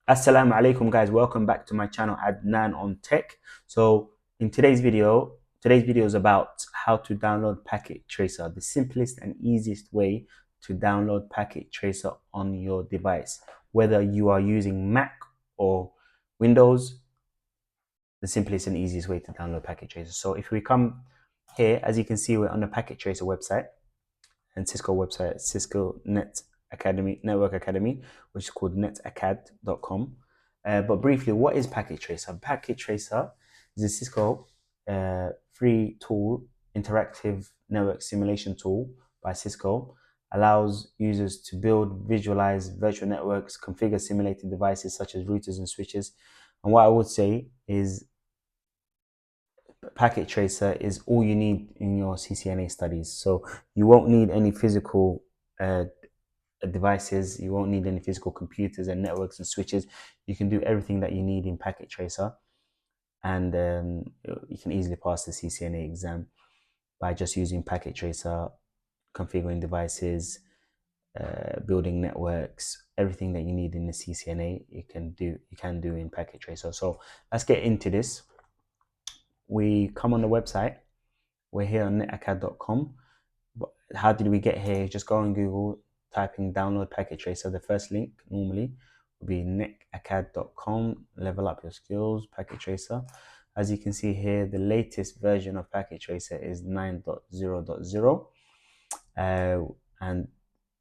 Assalamu alaikum guys, welcome back to my channel Adnan on Tech. So in today's video is about how to download Packet Tracer, the simplest and easiest way to download Packet Tracer on your device. Whether you are using Mac or Windows, the simplest and easiest way to download Packet Tracer. So if we come here, as you can see, we're on the Packet Tracer website and Cisco website, Cisco Network Academy, which is called netacad.com. But briefly, what is Packet Tracer? Packet Tracer is a Cisco free tool, interactive network simulation tool by Cisco. Allows users to build, visualize virtual networks, configure simulated devices such as routers and switches. And what I would say is Packet Tracer is all you need in your CCNA studies. So you won't need any physical devices, you won't need any physical computers and networks and switches. You can do everything that you need in Packet Tracer, and you can easily pass the CCNA exam by just using Packet Tracer, configuring devices, building networks. Everything that you need in the CCNA you can do in Packet Tracer. So let's get into this. We come on the website. We're here on netacad.com. How did we get here? Just go on Google, typing download Packet Tracer. The first link normally will be netacad.com, level up your skills, Packet Tracer. As you can see here, the latest version of Packet Tracer is 9.0.0. And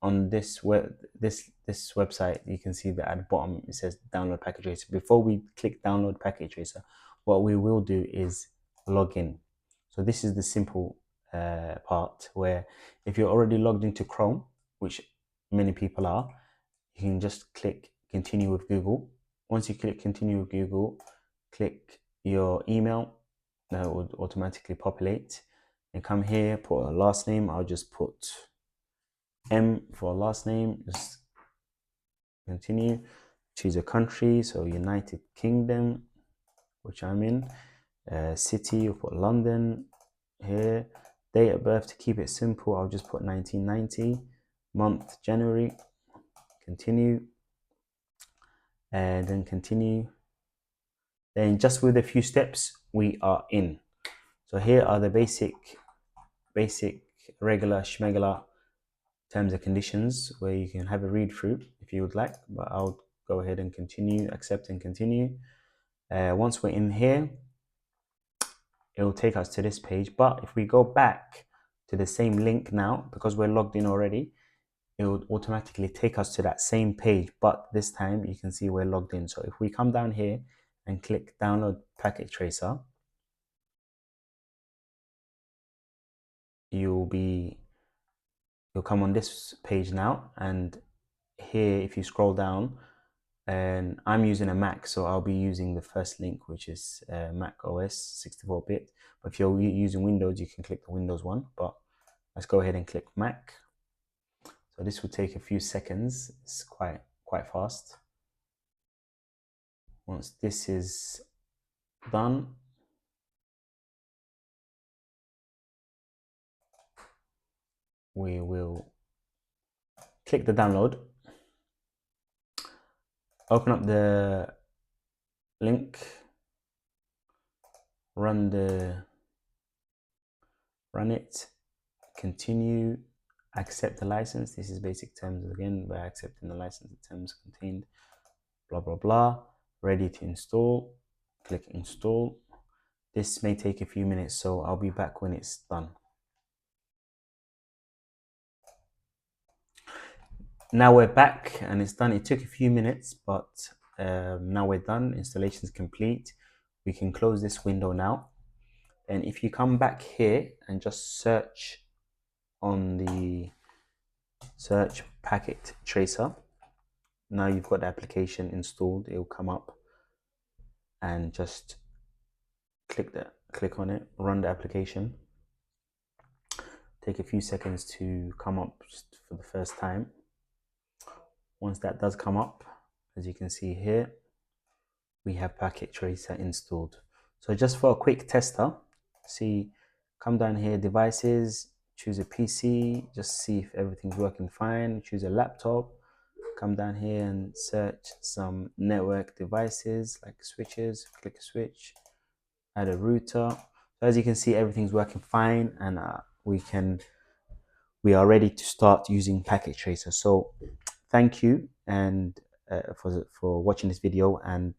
on this website, you can see that at the bottom it says download Packet Tracer. Before we click download Packet Tracer, what we will do is log in. So this is the simple part where if you're already logged into Chrome, which many people are, you can just click continue with Google. Once you click continue with Google, click your email, that would automatically populate, and come here, put a last name. I'll just put M for last name, just continue, choose a country, so United Kingdom, which I'm in, city, you put London here, date of birth, to keep it simple, I'll just put 1990, month, January, continue, and then continue. Then just with a few steps, we are in. So here are the basic, regular, schmegular terms and conditions where you can have a read through if you would like, but I'll go ahead and continue, accept and continue. Once we're in here, it will take us to this page. But if we go back to the same link now, because we're logged in already, it will automatically take us to that same page. But this time you can see we're logged in. So if we come down here and click download Packet Tracer, you'll come on this page now, and here if you scroll down, and I'm using a Mac, so I'll be using the first link, which is Mac OS 64-bit. But if you're using Windows, you can click the Windows one. But let's go ahead and click Mac. So this will take a few seconds. It's quite fast. Once this is done, we will click the download, open up the link, run it, continue, accept the license. This is basic terms again, by accepting the license, the terms contained, blah blah blah. Ready to install, click install. This may take a few minutes, so I'll be back when it's done. Now we're back and it's done. It took a few minutes, but now we're done. Installation is complete. We can close this window now. And if you come back here and just search on the search Packet Tracer, now you've got the application installed. It will come up, and just click on it, run the application. Take a few seconds to come up just for the first time. Once that does come up, as you can see here, we have Packet Tracer installed. So just for a quick tester, see, come down here, devices, choose a PC, just see if everything's working fine, choose a laptop, come down here and search some network devices like switches, click a switch, add a router. So as you can see, everything's working fine, and we are ready to start using Packet Tracer. So thank you and for watching this video, and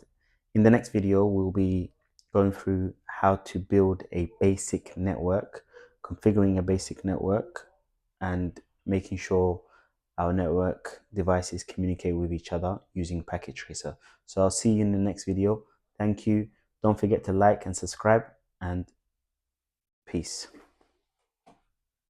in the next video we'll be going through how to build a basic network, configuring a basic network, and making sure our network devices communicate with each other using Packet Tracer. So I'll see you in the next video. Thank you. Don't forget to like and subscribe, and peace.